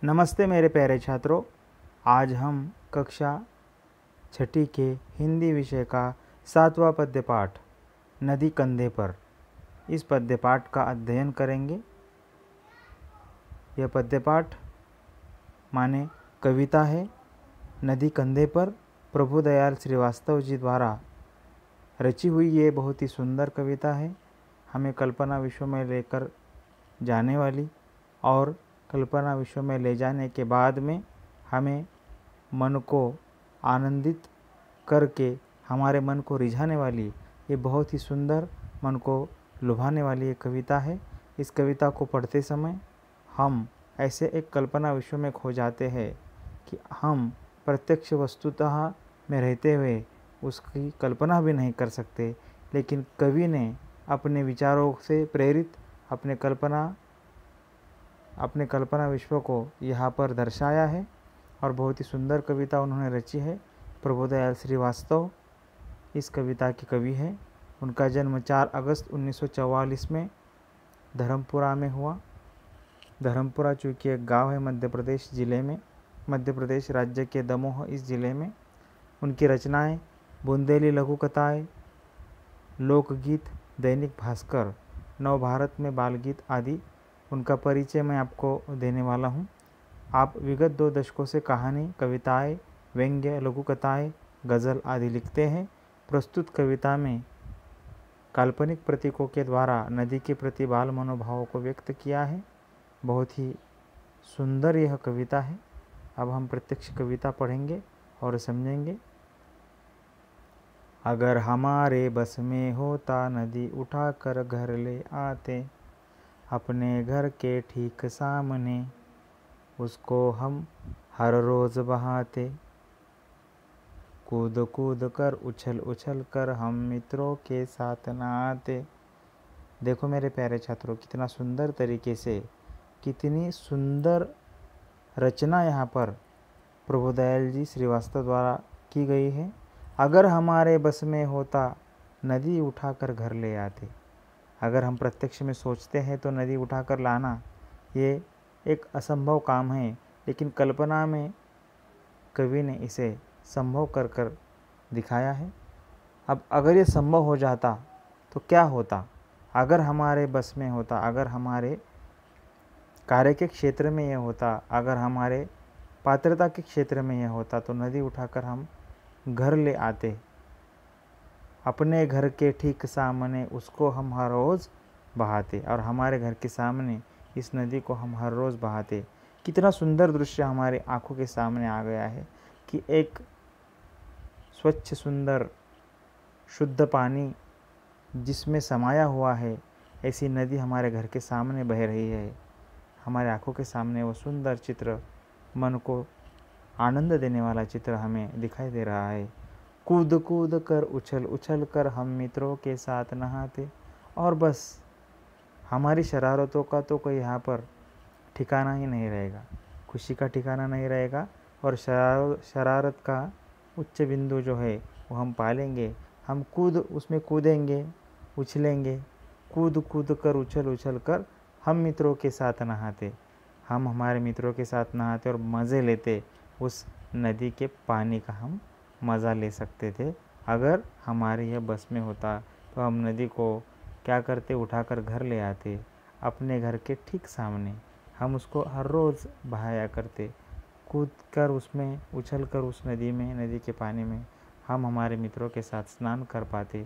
नमस्ते मेरे प्यारे छात्रों। आज हम कक्षा छठी के हिंदी विषय का 7वां पद्य पाठ नदी कंधे पर इस पद्य पाठ का अध्ययन करेंगे। यह पद्य पाठ माने कविता है। नदी कंधे पर प्रभुदयाल श्रीवास्तव जी द्वारा रची हुई ये बहुत ही सुंदर कविता है। हमें कल्पना विश्व में लेकर जाने वाली और कल्पना विश्व में ले जाने के बाद में हमें मन को आनंदित करके हमारे मन को रिझाने वाली ये बहुत ही सुंदर, मन को लुभाने वाली एक कविता है। इस कविता को पढ़ते समय हम ऐसे एक कल्पना विश्व में खो जाते हैं कि हम प्रत्यक्ष वस्तुतः में रहते हुए उसकी कल्पना भी नहीं कर सकते। लेकिन कवि ने अपने विचारों से प्रेरित अपने कल्पना विश्व को यहाँ पर दर्शाया है और बहुत ही सुंदर कविता उन्होंने रची है। प्रभुदयाल श्रीवास्तव इस कविता के कवि हैं। उनका जन्म 4 अगस्त 1944 में धर्मपुरा में हुआ। धर्मपुरा चूँकि एक गांव है मध्य प्रदेश राज्य के दमोह इस जिले में। उनकी रचनाएं बुंदेली लघु कथाएँ, लोकगीत, दैनिक भास्कर, नवभारत में बालगीत आदि। उनका परिचय मैं आपको देने वाला हूँ। आप विगत 2 दशकों से कहानी, कविताएं, व्यंग्य, लघु कथाएं, गज़ल आदि लिखते हैं। प्रस्तुत कविता में काल्पनिक प्रतीकों के द्वारा नदी के प्रति बाल मनोभावों को व्यक्त किया है। बहुत ही सुंदर यह कविता है। अब हम प्रत्यक्ष कविता पढ़ेंगे और समझेंगे। अगर हमारे बस में होता नदी उठाकर घर ले आते, अपने घर के ठीक सामने उसको हम हर रोज़ बहाते। कूद कूद कर उछल उछल कर हम मित्रों के साथ नहाते। देखो मेरे प्यारे छात्रों, कितना सुंदर तरीके से, कितनी सुंदर रचना यहाँ पर प्रभुदयाल जी श्रीवास्तव द्वारा की गई है। अगर हमारे बस में होता नदी उठाकर घर ले आते। अगर हम प्रत्यक्ष में सोचते हैं तो नदी उठाकर लाना ये एक असंभव काम है, लेकिन कल्पना में कवि ने इसे संभव कर कर दिखाया है। अब अगर ये संभव हो जाता तो क्या होता? अगर हमारे बस में होता, अगर हमारे कार्य के क्षेत्र में यह होता, अगर हमारे पात्रता के क्षेत्र में यह होता तो नदी उठाकर हम घर ले आते। अपने घर के ठीक सामने उसको हम हर रोज़ बहाते और हमारे घर के सामने इस नदी को हम हर रोज़ बहाते। कितना सुंदर दृश्य हमारे आंखों के सामने आ गया है कि एक स्वच्छ, सुंदर, शुद्ध पानी जिसमें समाया हुआ है, ऐसी नदी हमारे घर के सामने बह रही है। हमारे आंखों के सामने वो सुंदर चित्र, मन को आनंद देने वाला चित्र हमें दिखाई दे रहा है। कूद कूद कर उछल उछल कर हम मित्रों के साथ नहाते। और बस हमारी शरारतों का तो कोई यहाँ पर ठिकाना ही नहीं रहेगा, खुशी का ठिकाना नहीं रहेगा और शरारत का उच्च बिंदु जो है वो हम पालेंगे। हम उसमें कूदेंगे, उछलेंगे। कूद कूद कर उछल उछल कर हम मित्रों के साथ नहाते। हम हमारे मित्रों के साथ नहाते और मज़े लेते। उस नदी के पानी का हम मज़ा ले सकते थे। अगर हमारे यह बस में होता तो हम नदी को क्या करते? उठाकर घर ले आते। अपने घर के ठीक सामने हम उसको हर रोज़ बहाया करते। कूद कर उसमें, उछल कर उस नदी में, नदी के पानी में हम हमारे मित्रों के साथ स्नान कर पाते।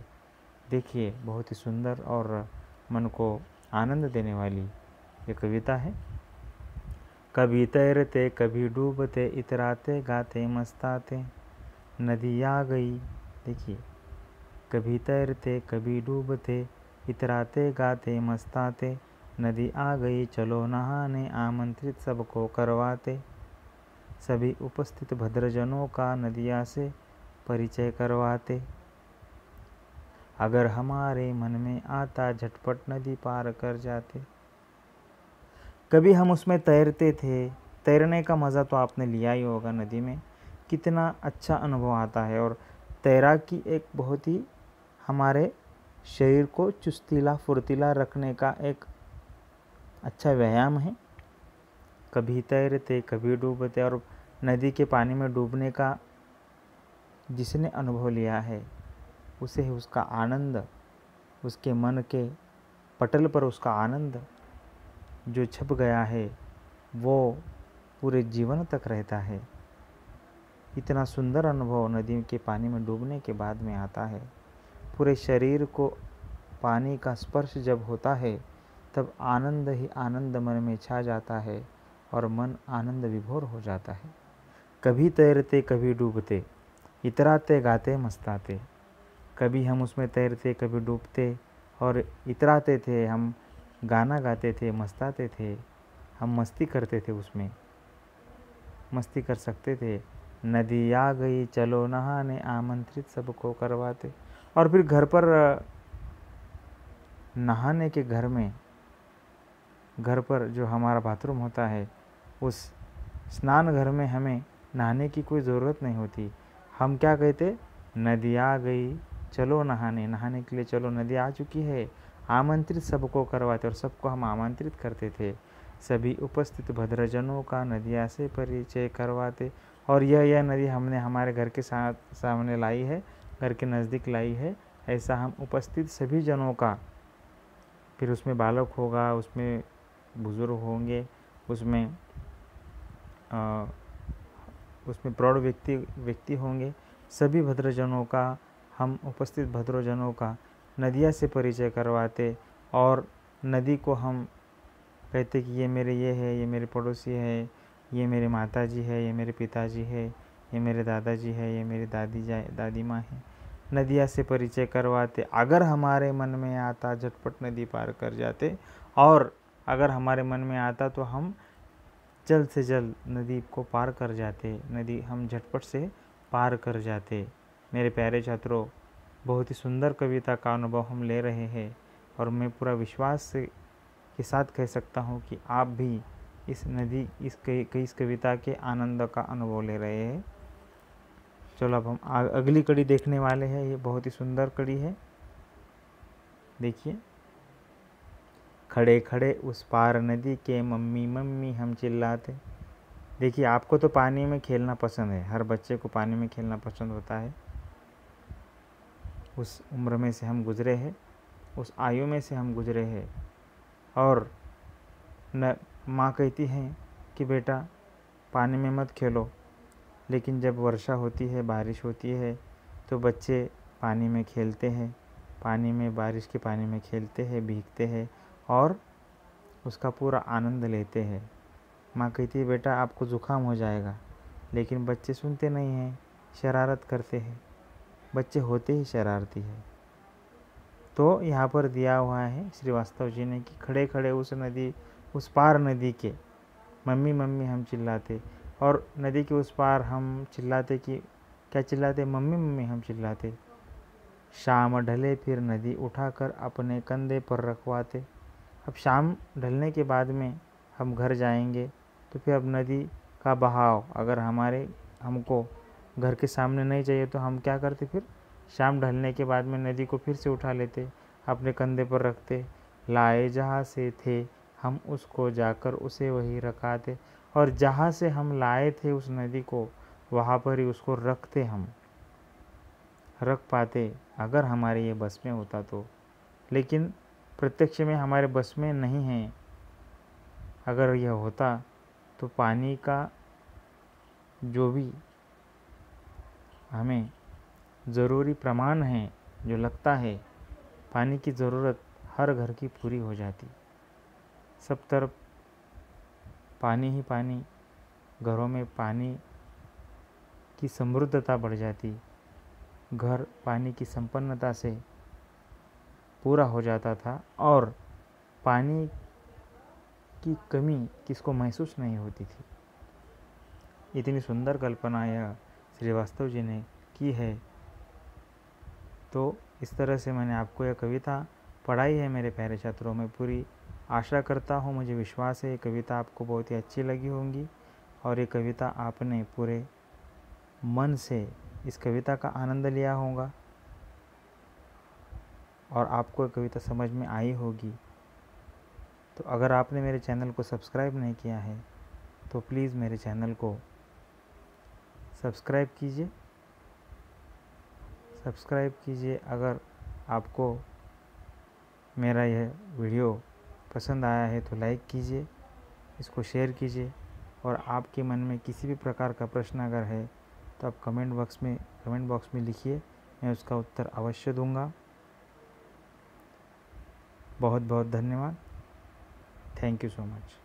देखिए, बहुत ही सुंदर और मन को आनंद देने वाली ये कविता है। कभी तैरते कभी डूबते, इतराते गाते मस्ताते, नदी आ गई। देखिए, कभी तैरते कभी डूबते, इतराते गाते मस्ताते, नदी आ गई चलो नहाने, आमंत्रित सबको करवाते। सभी उपस्थित भद्रजनों का नदिया से परिचय करवाते। अगर हमारे मन में आता झटपट नदी पार कर जाते। कभी हम उसमें तैरते थे। तैरने का मज़ा तो आपने लिया ही होगा नदी में। कितना अच्छा अनुभव आता है। और तैराकी एक बहुत ही हमारे शरीर को चुस्तीला फुर्तीला रखने का एक अच्छा व्यायाम है। कभी तैरते कभी डूबते। और नदी के पानी में डूबने का जिसने अनुभव लिया है उसे उसका आनंद, उसके मन के पटल पर उसका आनंद जो छप गया है वो पूरे जीवन तक रहता है। इतना सुंदर अनुभव नदी के पानी में डूबने के बाद में आता है। पूरे शरीर को पानी का स्पर्श जब होता है तब आनंद ही आनंद मन में छा जाता है और मन आनंद विभोर हो जाता है। कभी तैरते कभी डूबते, इतराते गाते मस्ताते। कभी हम उसमें तैरते कभी डूबते और इतराते थे, हम गाना गाते थे, मस्ताते थे, हम मस्ती करते थे, उसमें मस्ती कर सकते थे। नदी आ गई चलो नहाने, आमंत्रित सबको करवाते। और फिर घर पर नहाने के घर पर जो हमारा बाथरूम होता है उस स्नान घर में हमें नहाने की कोई ज़रूरत नहीं होती। हम क्या कहते, नदी आ गई चलो नहाने, नहाने के लिए चलो नदी आ चुकी है, आमंत्रित सबको करवाते। और सबको हम आमंत्रित करते थे। सभी उपस्थित भद्रजनों का नदिया से परिचय करवाते। और यह नदी हमने हमारे घर के सामने लाई है, घर के नज़दीक लाई है, ऐसा हम उपस्थित सभी जनों का, फिर उसमें बालक होगा, उसमें बुज़ुर्ग होंगे, उसमें प्रौढ़ व्यक्ति होंगे, सभी भद्रजनों का, हम उपस्थित भद्रजनों का नदिया से परिचय करवाते। और नदी को हम कहते कि ये मेरे ये है, ये मेरे पड़ोसी है, ये मेरे माताजी है, ये मेरे पिताजी है, ये मेरे दादाजी है, ये मेरी दादी माँ है। नदिया से परिचय करवाते। अगर हमारे मन में आता झटपट नदी पार कर जाते, और अगर हमारे मन में आता तो हम जल्द से जल्द नदी को पार कर जाते, नदी हम झटपट से पार कर जाते। मेरे प्यारे छात्रों, बहुत ही सुंदर कविता का अनुभव हम ले रहे हैं और मैं पूरा विश्वास के साथ कह सकता हूँ कि आप भी इस कविता के आनंद का अनुभव ले रहे हैं। चलो अब हम अगली कड़ी देखने वाले हैं। ये बहुत ही सुंदर कड़ी है। देखिए, खड़े खड़े उस पार नदी के, मम्मी मम्मी हम चिल्लाते। देखिए, आपको तो पानी में खेलना पसंद है, हर बच्चे को पानी में खेलना पसंद होता है। उस उम्र में से हम गुजरे हैं, उस आयु में से हम गुजरे हैं। और माँ कहती हैं कि बेटा पानी में मत खेलो, लेकिन जब वर्षा होती है, बारिश होती है, तो बच्चे पानी में खेलते हैं, पानी में, बारिश के पानी में खेलते हैं, भीगते हैं और उसका पूरा आनंद लेते हैं। माँ कहती है बेटा आपको ज़ुकाम हो जाएगा, लेकिन बच्चे सुनते नहीं हैं, शरारत करते हैं। बच्चे होते ही शरारती है। तो यहाँ पर दिया हुआ है श्रीवास्तव जी ने कि खड़े खड़े उस पार नदी के, मम्मी मम्मी हम चिल्लाते। और नदी के उस पार हम चिल्लाते कि क्या चिल्लाते, मम्मी मम्मी हम चिल्लाते। शाम ढले फिर नदी उठाकर अपने कंधे पर रखवाते। अब शाम ढलने के बाद में हम घर जाएंगे तो फिर अब नदी का बहाव अगर हमको घर के सामने नहीं चाहिए तो हम क्या करते, फिर शाम ढलने के बाद में नदी को फिर से उठा लेते, अपने कंधे पर रखते। लाए जहाँ से थे हम उसको जाकर उसे वही रखाते। और जहाँ से हम लाए थे उस नदी को, वहाँ पर ही उसको रखते, हम रख पाते अगर हमारे ये बस में होता तो। लेकिन प्रत्यक्ष में हमारे बस में नहीं है। अगर यह होता तो पानी का जो भी हमें ज़रूरी प्रमाण है, जो लगता है, पानी की ज़रूरत हर घर की पूरी हो जाती। सब तरफ पानी ही पानी, घरों में पानी की समृद्धता बढ़ जाती, घर पानी की संपन्नता से पूरा हो जाता था और पानी की कमी किसको महसूस नहीं होती थी। इतनी सुंदर कल्पना यह श्रीवास्तव जी ने की है। तो इस तरह से मैंने आपको यह कविता पढ़ाई है मेरे प्यारे छात्रों। मैं पूरी आशा करता हूँ, मुझे विश्वास है ये कविता आपको बहुत ही अच्छी लगी होंगी और ये कविता आपने पूरे मन से इस कविता का आनंद लिया होगा और आपको ये कविता समझ में आई होगी। तो अगर आपने मेरे चैनल को सब्सक्राइब नहीं किया है तो प्लीज़ मेरे चैनल को सब्सक्राइब कीजिए। अगर आपको मेरा यह वीडियो पसंद आया है तो लाइक कीजिए, इसको शेयर कीजिए, और आपके मन में किसी भी प्रकार का प्रश्न अगर है तो आप कमेंट बॉक्स में लिखिए, मैं उसका उत्तर अवश्य दूंगा। बहुत बहुत धन्यवाद। Thank you so much.